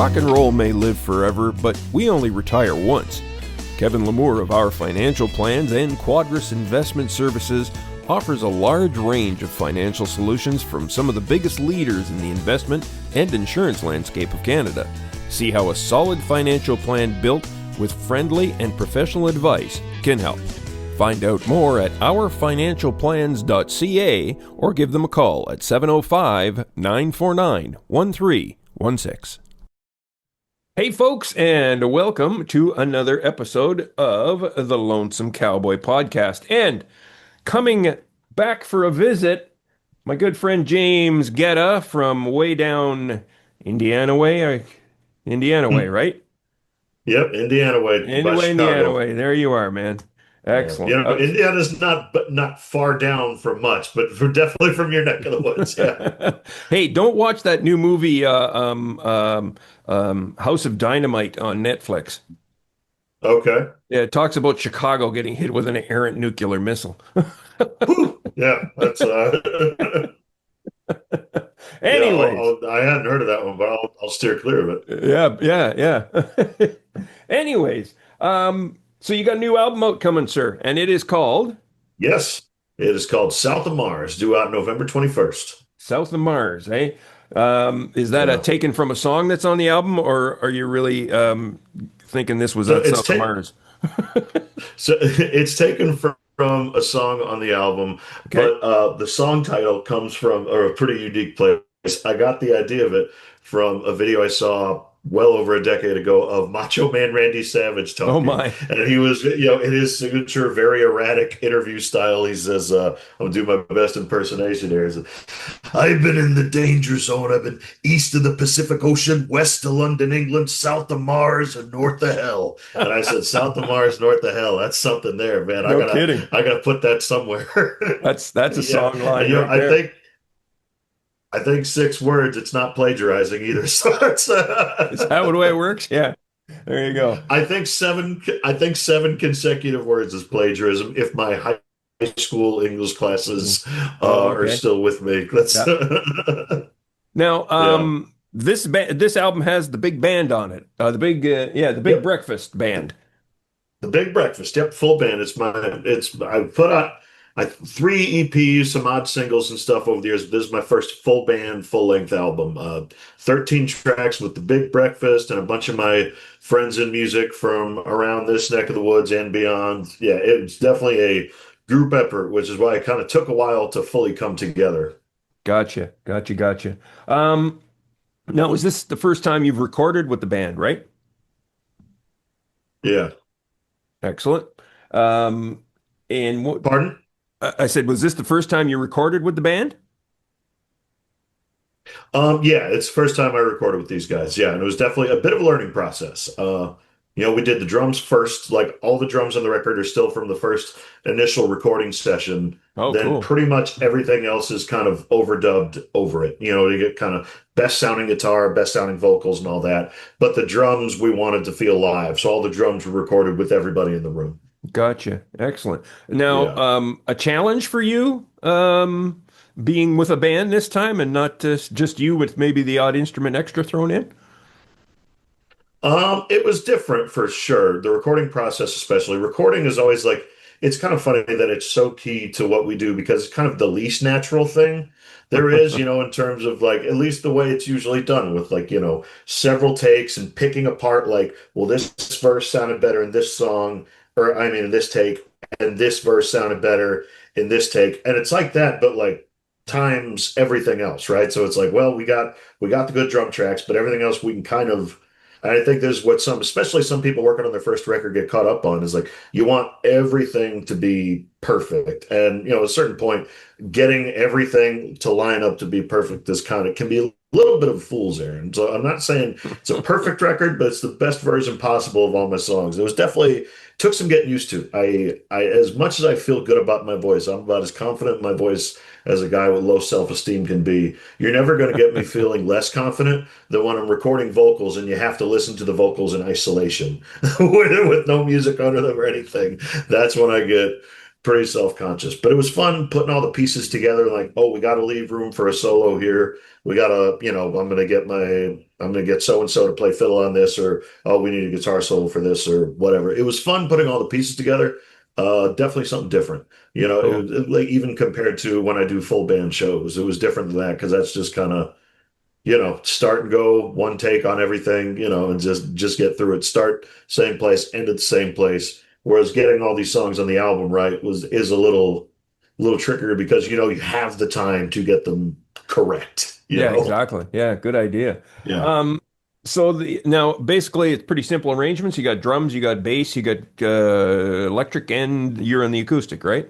Rock and roll may live forever, but we only retire once. Kevin Lamour of Our Financial Plans and Quadris Investment Services offers a large range of financial solutions from some of the biggest leaders in the investment and insurance landscape of Canada. See how a solid financial plan built with friendly and professional advice can help. Find out more at ourfinancialplans.ca or give them a call at 705-949-1316. Hey folks, and welcome to another episode of the Lonesome Cowboy Podcast. And coming back for a visit, my good friend James Gedda from way down Indiana way, right? Yep, Indiana way by Indiana Chicago. way. There you are, man. Yeah, Excellent. Indiana's not far down from much, but definitely from your neck of the woods. Yeah. Hey, don't watch that new movie, House of Dynamite on Netflix. Okay. Yeah, it talks about Chicago getting hit with an errant nuclear missile. Whew. Yeah, that's yeah. Anyways, I hadn't heard of that one, but I'll steer clear of it. yeah. Anyways, so you got a new album out coming, sir, and it is called Yes, it is called South of Mars, due out November 21st. South of Mars, eh? Is that a Yeah. taken from a song that's on the album, or are you really thinking this was So at it's South of ta Mars? so it's taken from a song on the album, Okay. but the song title comes from a pretty unique place. I got the idea of it from a video I saw well over a decade ago of Macho Man Randy Savage Oh talking. my. And he was, in his signature, very erratic interview style, he says, I'm gonna do my best impersonation here. He says, I've been in the danger zone. I've been east of the Pacific Ocean, west of London, England, south of Mars, and north of hell. And I said, south of Mars, north of hell. That's something there, man. No kidding. I gotta put that somewhere. That's a Yeah. song And, line right there. I think 6 words, it's not plagiarizing either. So it's Is that the way it works? Yeah. There you go. I think seven consecutive words is plagiarism if my high school English classes Oh, are okay. still with me. That's Yeah. Now, yeah. this album has the big band on it. The Big Yep. Breakfast band. The Big Breakfast. Yep, full band. I put out three EPs, some odd singles and stuff over the years. This is my first full band, full length album. 13 tracks with The Big Breakfast and a bunch of my friends in music from around this neck of the woods and beyond. Yeah, it's definitely a group effort, which is why it kind of took a while to fully come together. Gotcha. Now, is this the first time you've recorded with the band, right? Yeah. Excellent. And what Pardon? I said, was this the first time you recorded with the band? Yeah, it's the first time I recorded with these guys. Yeah, and it was definitely a bit of a learning process. We did the drums first, like all the drums on the record are still from the first initial recording session. Oh, Then cool. pretty much everything else is kind of overdubbed over it. You get kind of best sounding guitar, best sounding vocals and all that. But the drums we wanted to feel live. So all the drums were recorded with everybody in the room. Gotcha. Excellent. Now, Yeah. a challenge for you, being with a band this time and not just you with maybe the odd instrument extra thrown in? It was different for sure. The recording process, especially. Recording is always like, it's kind of funny that it's so key to what we do because it's kind of the least natural thing there is, in terms of like, at least the way it's usually done with like, several takes and picking apart like, well, this verse sounded better in this song, or I mean, in this take, and this verse sounded better in this take. And it's like that, but like times everything else, right? So it's like, well, we got the good drum tracks, but everything else we can kind of and I think this is what especially some people working on their first record get caught up on is like you want everything to be perfect. And, at a certain point, getting everything to line up to be perfect is can be a little bit of a fool's errand. So I'm not saying it's a perfect record, but it's the best version possible of all my songs. It was definitely took some getting used to. I as much as I feel good about my voice, I'm about as confident in my voice as a guy with low self-esteem can be. You're never going to get me feeling less confident than when I'm recording vocals and you have to listen to the vocals in isolation with no music under them or anything. That's when I get pretty self-conscious, but it was fun putting all the pieces together. Like, oh, we got to leave room for a solo here. We got to, I'm gonna get so and so to play fiddle on this, or oh, we need a guitar solo for this, or whatever. It was fun putting all the pieces together. Definitely something different. Cool. Like even compared to when I do full band shows, it was different than that because that's just kind of start and go, one take on everything, and just get through it. Start same place, end at the same place. Whereas getting all these songs on the album right was is a little trickier because you have the time to get them correct. Yeah, exactly. Yeah, good idea. Yeah. Um, now basically it's pretty simple arrangements. You got drums, you got bass, you got electric, and you're on the acoustic, right?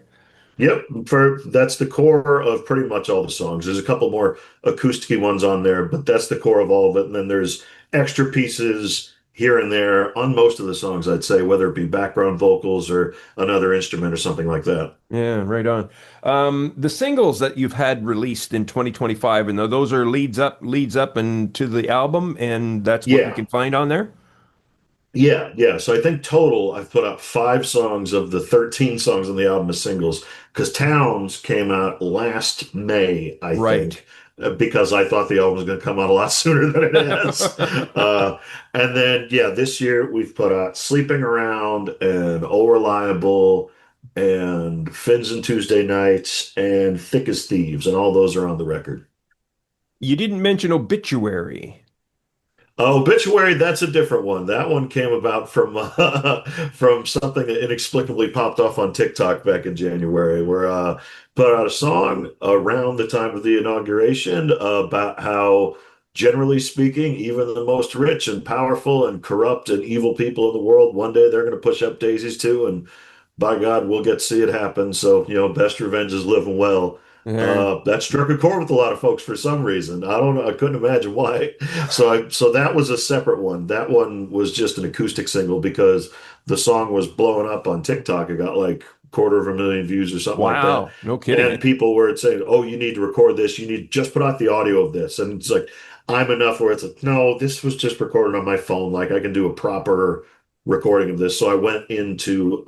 Yep, for that's the core of pretty much all the songs. There's a couple more acoustic ones on there, but that's the core of all of it. And then there's extra pieces here and there on most of the songs, I'd say, whether it be background vocals or another instrument or something like that. Yeah, right on. The singles that you've had released in 2025, and those are leads up into the album, and that's what we Yeah. can find on there. Yeah, yeah. So I think total, I've put out 5 songs of the 13 songs on the album as singles because Towns came out last May, I Right. think, because I thought the album was going to come out a lot sooner than it is. And then, yeah, this year we've put out Sleeping Around and Oh Reliable and Fins and Tuesday Nights and Thick as Thieves, and all those are on the record. You didn't mention Obituary. Obituary, that's a different one. That one came about from from something that inexplicably popped off on TikTok back in January, where put out a song around the time of the inauguration about how, generally speaking, even the most rich and powerful and corrupt and evil people in the world, one day they're going to push up daisies too, and by God, we'll get to see it happen. So, best revenge is living well. Yeah. That struck a chord with a lot of folks for some reason. I don't know. I couldn't imagine why. So that was a separate one. That one was just an acoustic single because the song was blowing up on TikTok. It got like 250,000 views or something like that. Wow. No kidding, And eh? people were saying, "Oh, you need to record this. You need just put out the audio of this." And it's like I'm enough where it's like, no, this was just recorded on my phone. Like I can do a proper recording of this. So I went into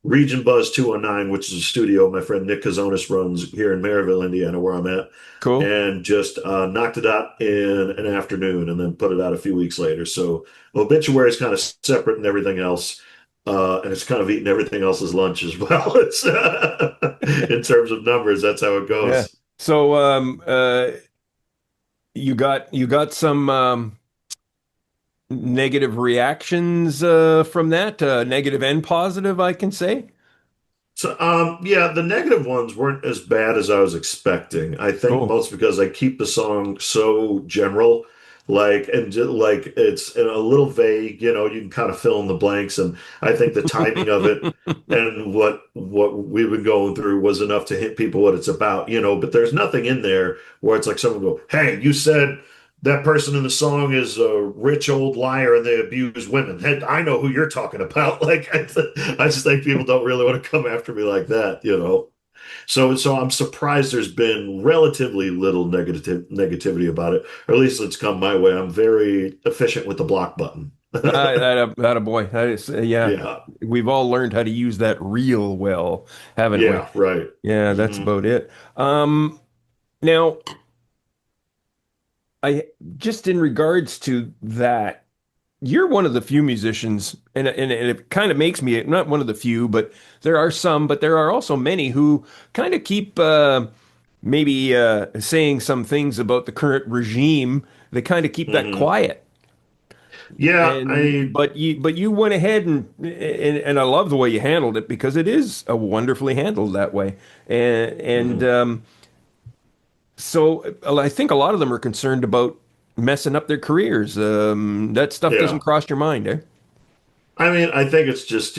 Region Buzz 209, which is a studio my friend Nick Kazonis runs here in Maryville, Indiana, where I'm at, Cool. and just knocked it out in an afternoon and then put it out a few weeks later. So Obituary is kind of separate and everything else. And it's kind of eating everything else's lunch as well. It's in terms of numbers, that's how it Yeah. goes. So you got some negative reactions from that, negative and positive, I can say. So, yeah, the negative ones weren't as bad as I was expecting. I think Cool. most because I keep the song so general, like, and like it's a little vague, you can kind of fill in the blanks. And I think the timing of it and what we've been going through was enough to hit people what it's about. But there's nothing in there where it's like someone go, "Hey, you said that person in the song is a rich old liar and they abuse women." Hey, I know who you're talking about. Like, I just think people don't really want to come after me like that. So I'm surprised there's been relatively little negativity about it, or at least it's come my way. I'm very efficient with the block button. That a boy. That is, yeah. Yeah, We've all learned how to use that real well, haven't we? yeah, right. Yeah, that's Hmm. about it. Now, I just in regards to that, you're one of the few musicians, and it kind of makes me not one of the few, but there are some, but there are also many who kind of keep maybe saying some things about the current regime. They kind of keep that Hmm. quiet. Yeah, And I. but you went ahead and I love the way you handled it because it is a wonderfully handled that way. And Mhm. so I think a lot of them are concerned about messing up their careers. That stuff doesn't Yeah. cross your mind, eh? I mean, I think it's just,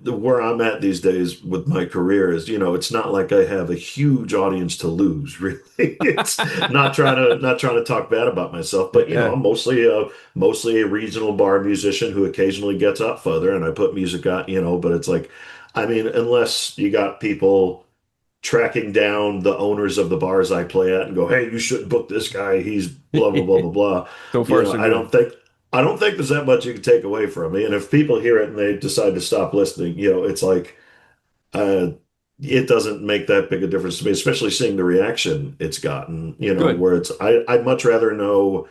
where I'm at these days with my career is, it's not like I have a huge audience to lose, really. It's not trying to talk bad about myself, but Yeah. I'm mostly a regional bar musician who occasionally gets out further and I put music out. But it's like, I mean, unless you got people tracking down the owners of the bars I play at and go, "Hey, you shouldn't book this guy. He's blah blah blah blah blah." So You far, know, so I good. don't think I don't think there's that much you can take away from me. And if people hear it and they decide to stop listening, it's like uh, it doesn't make that big a difference to me, especially seeing the reaction it's gotten, Good. where I'd much rather know.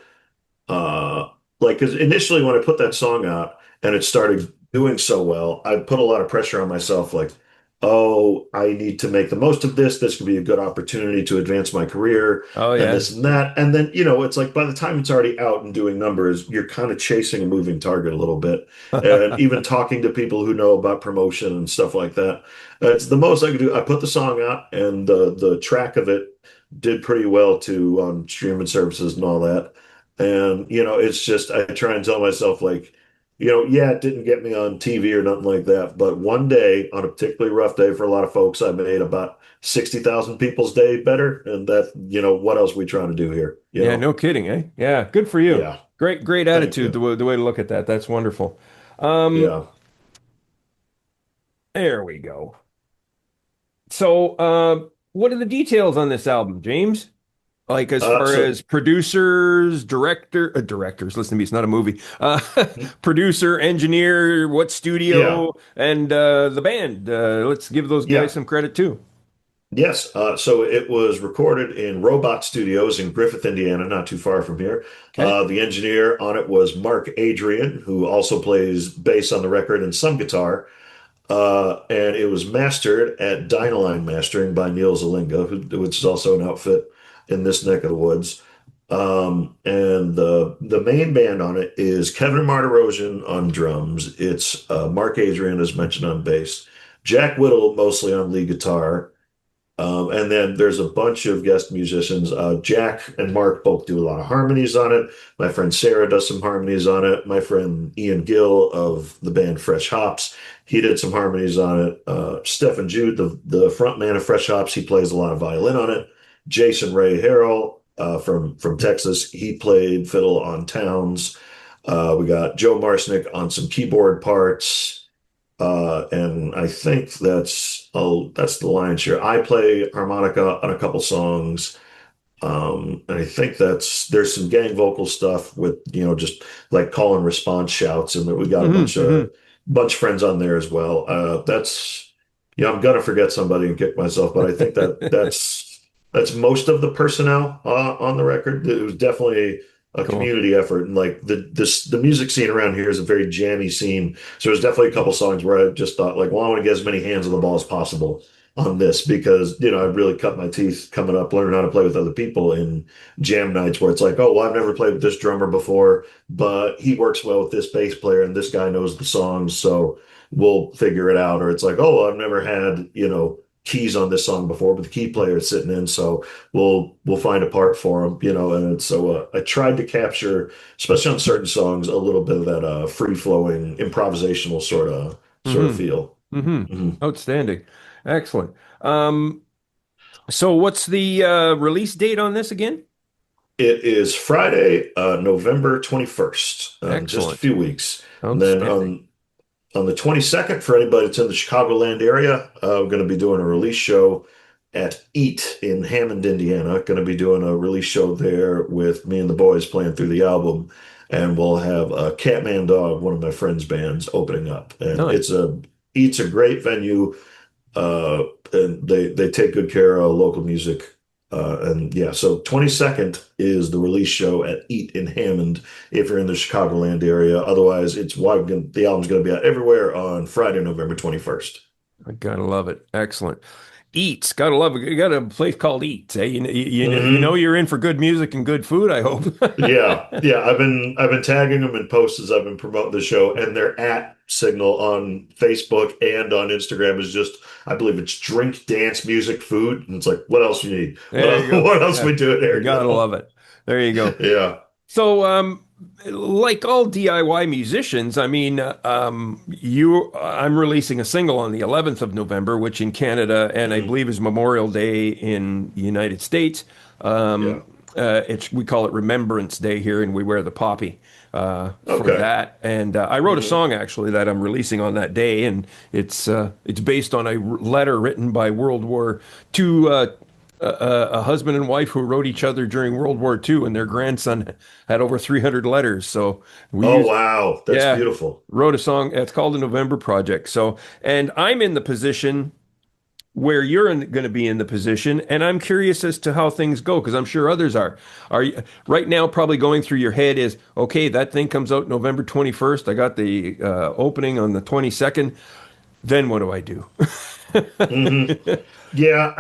Uh, like, because initially when I put that song out and it started doing so well, I put a lot of pressure on myself, like, oh, I need to make the most of this. This could be a good opportunity to advance my career Oh and yeah. this and that. And then, it's like by the time it's already out and doing numbers, you're kind of chasing a moving target a little bit. And even talking to people who know about promotion and stuff like that. It's the most I could do. I put the song out and the track of it did pretty well too on streaming services and all that. And, it's just, I try and tell myself, like, yeah, it didn't get me on TV or nothing like that. But one day, on a particularly rough day for a lot of folks, I made about 60,000 people's day better. And that, what else are we trying to do here? Yeah, no kidding, eh? Yeah, good for you. Yeah, Great thank attitude, you. the way to look at that. That's wonderful. Um, Yeah. there we go. So, what are the details on this album, James? Like as far So, as producers, directors, listen to me, it's not a movie. Producer, engineer, what yeah, studio, and the band. Let's give those guys yeah. some credit too. Yes. So it was recorded in Robot Studios in Griffith, Indiana, not too far from here. Okay. The engineer on it was Mark Adrian, who also plays bass on the record and some guitar. And it was mastered at Dynaline Mastering by Neil Zelinga, which is also an outfit in this neck of the woods. And the main band on it is Kevin Martirosian on drums. It's Mark Adrian, as mentioned, on bass. Jack Whittle mostly on lead guitar. And then there's a bunch of guest musicians. Jack and Mark both do a lot of harmonies on it. My friend Sarah does some harmonies on it. My friend Ian Gill of the band Fresh Hops, he did some harmonies on it. Stephen Jude, the front man of Fresh Hops, he plays a lot of violin on it. Jason Ray Harrell from Texas, he played fiddle on Towns. We got Joe Marsnick on some keyboard parts. And I think that's the lion's share. I play harmonica on a couple songs. And I think there's some gang vocal stuff with, just like call and response shouts, and we got a Hmm bunch of friends on there as well. I'm gonna forget somebody and kick myself, but I think that's most of the personnel on the record. It was definitely a Cool. community effort, and like the music scene around here is a very jammy scene. So there's definitely a couple songs where I just thought like, well, I want to get as many hands on the ball as possible on this because I really cut my teeth coming up learning how to play with other people in jam nights where it's like, oh, well, I've never played with this drummer before, but he works well with this bass player and this guy knows the songs, so we'll figure it out. Or it's like, oh, I've never had, keys on this song before, but the key player is sitting in, so we'll find a part for him, and so I tried to capture, especially on certain songs, a little bit of that free flowing improvisational sort of hmm feel. hmm Mhm. Outstanding. Excellent. Um, so what's the release date on this again? It is Friday, November 21st, just a Excellent. few weeks. And then Outstanding. on the 22nd, for anybody that's in the Chicagoland area, we're going to be doing a release show at Eat in Hammond, Indiana. Going to be doing a release show there with me and the boys playing through the album. And we'll have Catman Dog, one of my friends' bands, opening up. And Nice. Eat's a great venue. uh, and they take good care of local music. And yeah, so 22nd is the release show at Eat in Hammond if you're in the Chicagoland area. Otherwise, the album's going to be out everywhere on Friday, November 21st. I gotta love it. Excellent. Eats. Gotta love it. You got a place called Eats, eh? You know Hmm. you're in for good music and good food, I hope. Yeah, yeah. I've been tagging them in posts as I've been promoting the show, and their at signal on Facebook and on Instagram is just, I believe it's drink, dance, music, food, and it's like, what else you need? There you go. What else Yeah. we doing You here? gotta love it. There you go. Yeah. So, like all DIY musicians, I mean, I'm releasing a single on the 11th of November, which in Canada and I Mhm. believe is Memorial Day in the United States. Yeah. We call it Remembrance Day here, and we wear the poppy for Okay. that. And I wrote a Hmm. song actually that I'm releasing on that day, and it's based on a letter written by World War II a husband and wife who wrote each other during World War II, and their grandson had over 300 letters. So we Oh, used, wow. That's yeah, beautiful. wrote a song. It's called the November Project. So, and I'm in the position. where you're going to be in the position, and I'm curious as to how things go because I'm sure others are. Are you right now probably going through your head is okay? That thing comes out November 21st. I got the opening on the 22nd. Then what do I do? Hmm. Yeah,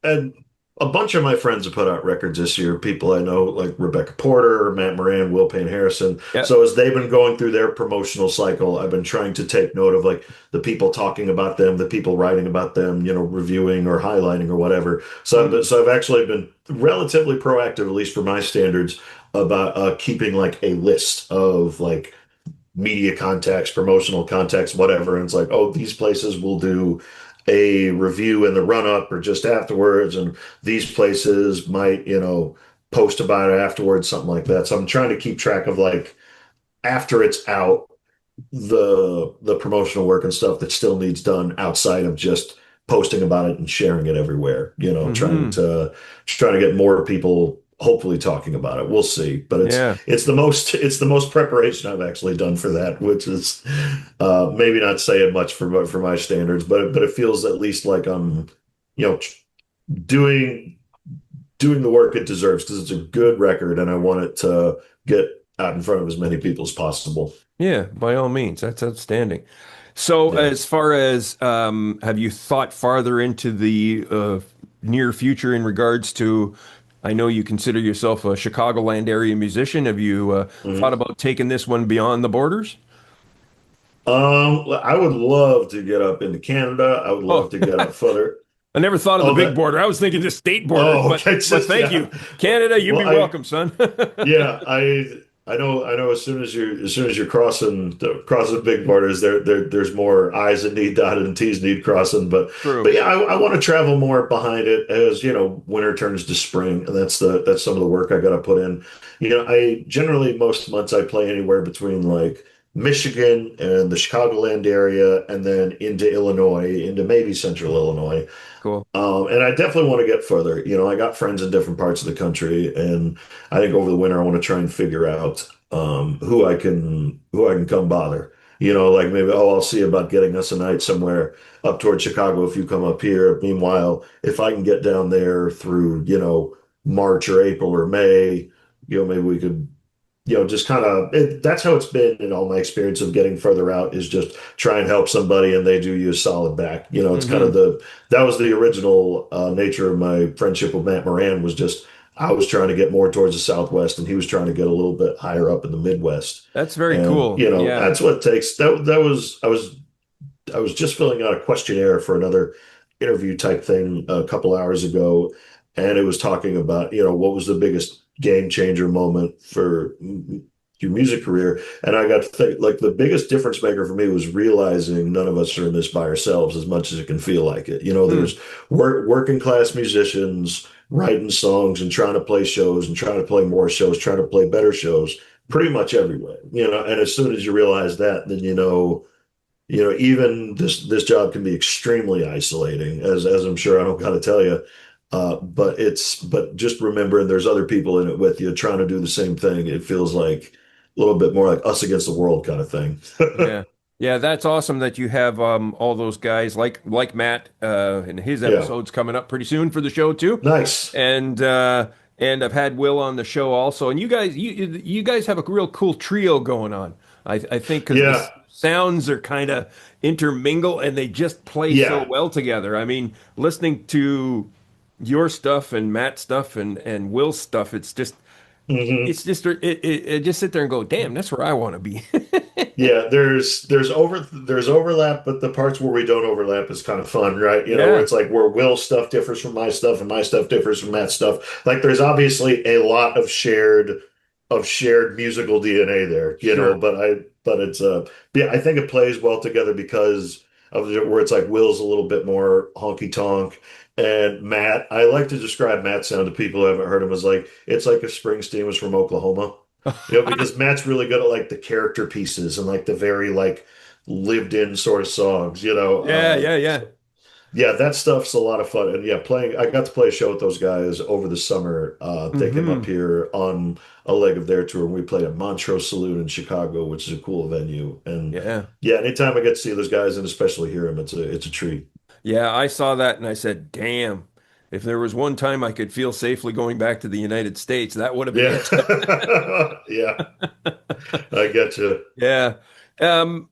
and a bunch of my friends have put out records this year. People I know, like Rebecca Porter, Matt Moran, Will Payne Harrison. Yeah. So as they've been going through their promotional cycle, I've been trying to take note of like the people talking about them, the people writing about them, reviewing or highlighting or whatever. Mm, So I've actually been relatively proactive, at least for my standards, about keeping like a list of like media contacts, promotional contacts, whatever. And it's like, oh, these places will do a review in the run up or just afterwards, and these places might, post about it afterwards, something like that. So I'm trying to keep track of like after it's out, the promotional work and stuff that still needs done outside of just posting about it and sharing it everywhere. hmm. Trying to get more people hopefully talking about it. We'll see, but Yeah. it's the most preparation I've actually done for that, which is maybe not saying much for my standards, but it feels at least like I'm you know doing doing the work it deserves because it's a good record and I want it to get out in front of as many people as possible. Yeah, by all means. That's outstanding. So, Yeah. as far as have you thought farther into the near future in regards to? I know you consider yourself a Chicagoland area musician. Have you thought Mhm. about taking this one beyond the borders? I would love to get up into Canada. I would love Oh, to get up further. I never thought of the Oh, big border. I was thinking the state border, oh, okay, but just thank yeah. you, Canada. You be Well, welcome, son. yeah, I know. As soon as you're crossing big borders, there's more I's that need dotted and T's need crossing. But True. yeah, I want to travel more behind it as winter turns to spring, and that's some of the work I got to put in. I generally most months I play anywhere between like Michigan and the Chicagoland area, and then into Illinois, into maybe Central Illinois. Cool. And I definitely want to get further. I got friends in different parts of the country, and I think over the winter I want to try and figure out who I can come bother. Like maybe, oh, I'll see about getting us a night somewhere up towards Chicago if you come up here. Meanwhile, if I can get down there through, March or April or May, maybe we could just kind of that's how it's been in all my experience of getting further out is just try and help somebody and they do you a solid back. It's kind of Hmm. that was the original nature of my friendship with Matt Moran was just I was trying to get more towards the Southwest and he was trying to get a little bit higher up in the Midwest. That's very And, cool. Yeah. that's what it takes. I was just filling out a questionnaire for another interview type thing a couple hours ago, and it was talking about, what was the biggest game changer moment for your music career. And I got to think, like, the biggest difference maker for me was realizing none of us are in this by ourselves as much as it can feel like it. Hmm. There's working class musicians writing songs and trying to play shows and trying to play more shows, trying to play better shows pretty much everywhere, and as soon as you realize that, then even this job can be extremely isolating, as I'm sure I don't got to tell you. But just remembering there's other people in it with you trying to do the same thing. It feels like a little bit more like us against the world kind of thing. Yeah. Yeah, that's awesome that you have all those guys like Matt and his Yeah, episode's coming up pretty soon for the show too. nice. And I've had Will on the show also. And you guys have a real cool trio going on. I think because the Yeah, sounds are kind of intermingle and they just play so yeah. well together. I mean, listening to your stuff and Matt's stuff and Will's stuff, Hmm. it's just it just sit there and go, damn, that's where I want to be. Yeah, there's overlap, but the parts where we don't overlap is kind of fun, right? Where Yeah, it's like where Will's stuff differs from my stuff and my stuff differs from Matt's stuff. Like there's obviously a lot of shared musical DNA there, sure. but it's yeah, I think it plays well together because of where it's like Will's a little bit more honky tonk and Matt, I like to describe Matt's sound to people who haven't heard him as like it's like if Springsteen was from Oklahoma. Because Matt's really good at like the character pieces and like the very like lived in sort of songs, Yeah, yeah, yeah. so yeah, that stuff's a lot of fun. And yeah, I got to play a show with those guys over the summer. They came up Hmm. here on a leg of their tour and we played at Montrose Saloon in Chicago, which is a cool venue. And Yeah. yeah, anytime I get to see those guys and especially hear them, it's a treat. Yeah, I saw that and I said, damn, if there was one time I could feel safely going back to the United States, that would have been Yeah. it. Yeah, I get you. Yeah. Um,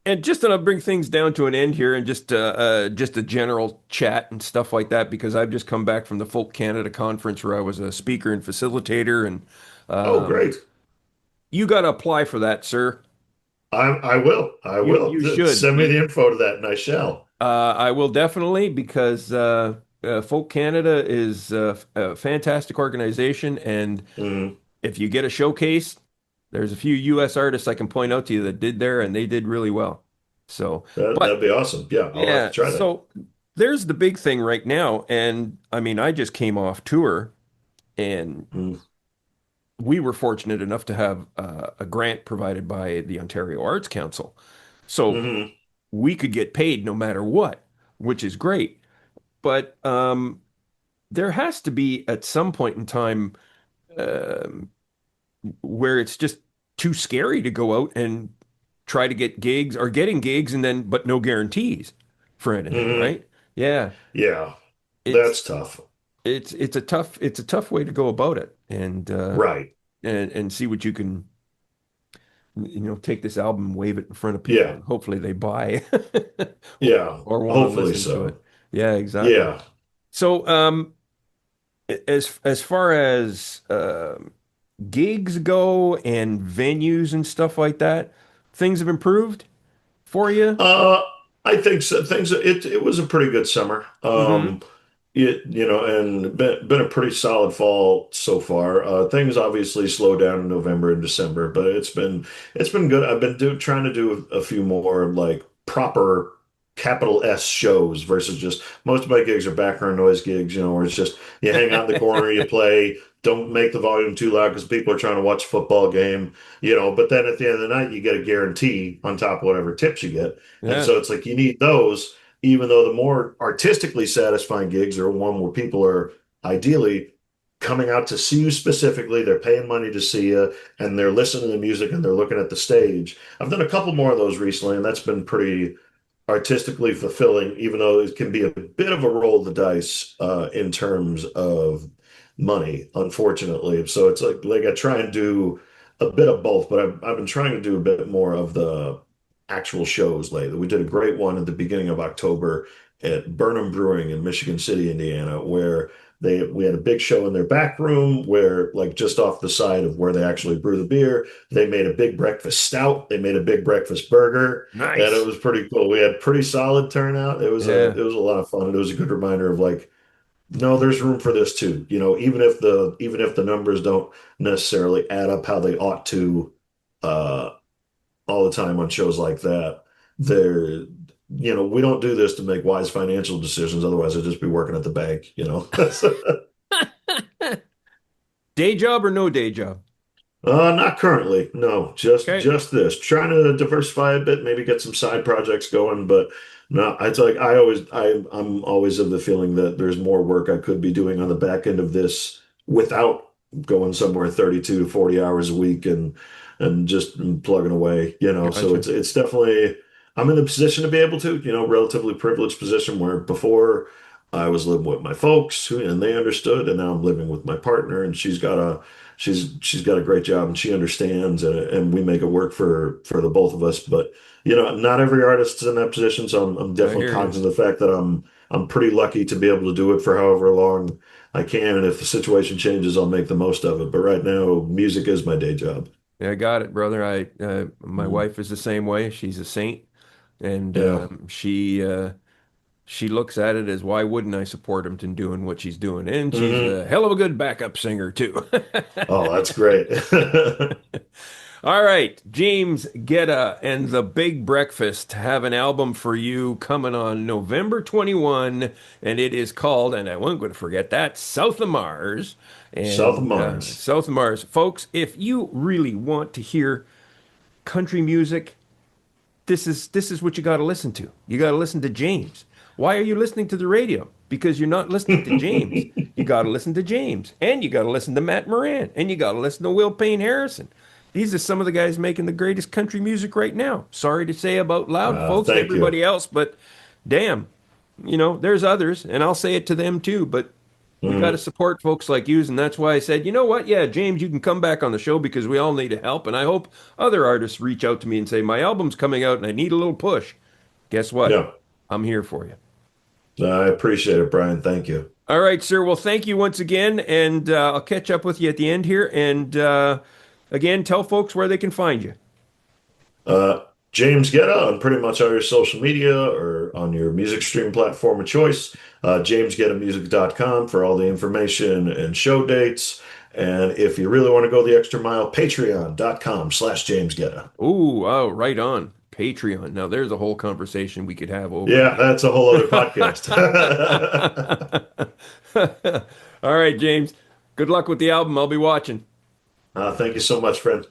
and just to bring things down to an end here and just a general chat and stuff like that, because I've just come back from the Folk Canada conference where I was a speaker and facilitator, and Oh, um, great. you got to apply for that, sir. I will. I will. You should. Send me the info to that and I shall. I will definitely because Folk Canada is a fantastic organization, and Mhm. if you get a showcase, there's a few U.S. artists I can point out to you that did there, and they did really well. So, That'd but be awesome. Yeah, I'll have to yeah, try that. so there's the big thing right now, and I mean, I just came off tour, and we were fortunate enough to have a grant provided by the Ontario Arts Council, so Mm-hmm. we could get paid no matter what, which is great. But there has to be at some point in time um, where it's just too scary to go out and try to get gigs or getting gigs and then but no guarantees for anything, Hmm. right? Yeah, Yeah, it's that's tough. it's a tough way to go about it Right. and see what you can take this album, wave it in front of people, Yeah. and hopefully they buy Yeah. or want to Hopefully listen to it. so. Yeah, exactly. Yeah. So, as far as gigs go and venues and stuff like that, things have improved for you. Uh, I think so. It was a pretty good summer. Mm-hmm. And been a pretty solid fall so far. Things obviously slowed down in November and December, but it's been good. I've been trying to do a few more like proper capital S shows versus just most of my gigs are background noise gigs, where it's just you hang out in the corner, you play, don't make the volume too loud because people are trying to watch a football game, but then at the end of the night you get a guarantee on top of whatever tips you get. And Yeah. so it's like you need those, even though the more artistically satisfying gigs are one where people are ideally coming out to see you specifically, they're paying money to see you, and they're listening to the music and they're looking at the stage. I've done a couple more of those recently, and that's been pretty artistically fulfilling, even though it can be a bit of a roll of the dice in terms of money, unfortunately. So it's like I try and do a bit of both, but I've been trying to do a bit more of the actual shows lately. We did a great one at the beginning of October at Burnham Brewing in Michigan City, Indiana, where we had a big show in their back room where like just off the side of where they actually brew the beer, they made a big breakfast stout, they made a big breakfast burger, and it Nice. was pretty cool. We had pretty solid turnout. Yeah. It was a lot of fun. And it was a good reminder of like, no, there's room for this too. Even if the numbers don't necessarily add up how they ought to uh all the time on shows like that, there we don't do this to make wise financial decisions. Otherwise, I'd just be working at the bank. Day job or no day job? Not currently. No, just Okay. just this. Trying to diversify a bit, maybe get some side projects going, but no, it's like I'm always of the feeling that there's more work I could be doing on the back end of this without going somewhere 32 to 40 hours a week and just plugging away. So Gotcha. it's definitely I'm in the position to be able to, relatively privileged position where before I was living with my folks and they understood, and now I'm living with my partner and she's got a great job and she understands and we make it work for the both of us. But not every artist is in that position, so I'm I definitely hear you. cognizant of the fact that I'm pretty lucky to be able to do it for however long I can. And if the situation changes, I'll make the most of it. But right now, music is my day job. Yeah, I got it, brother. My Mm. wife is the same way. She's a saint, and Yeah. she looks at it as why wouldn't I support him in doing what she's doing? And she's Hmm. a hell of a good backup singer too. Oh, that's great. All right, James Gedda and the Big Breakfast have an album for you coming on November 21, and it is called, and I wasn't going to forget that, South of Mars. South of And Mars. South of Mars, folks, if you really want to hear country music, this is what you got to listen to. You got to listen to James. Why are you listening to the radio? Because you're not listening to James. You got to listen to James, and you got to listen to Matt Moran, and you got to listen to Will Payne Harrison. These are some of the guys making the greatest country music right now. Sorry to say about loud folks and Thank you. everybody else, but damn. there's others, and I'll say it to them too, but we got to Mhm. support folks like you, and that's why I said, you know what? Yeah, James, you can come back on the show because we all need help, and I hope other artists reach out to me and say, my album's coming out and I need a little push. Guess what? Yeah, I'm here for you. I appreciate it, Brian. Thank you. All right, sir. Well, thank you once again, and I'll catch up with you at the end here. And again, tell folks where they can find you. Uh, James Gedda on pretty much all your social media or on your music stream platform of choice. JamesGeddaMusic.com for all the information and show dates. And if you really want to go the extra mile, Patreon.com/James Gedda. Ooh, oh, right on. Patreon. Now, there's a whole conversation we could have over Yeah, that's a whole other podcast. that. All right, James. Good luck with the album. I'll be watching. Thank you so much, friend.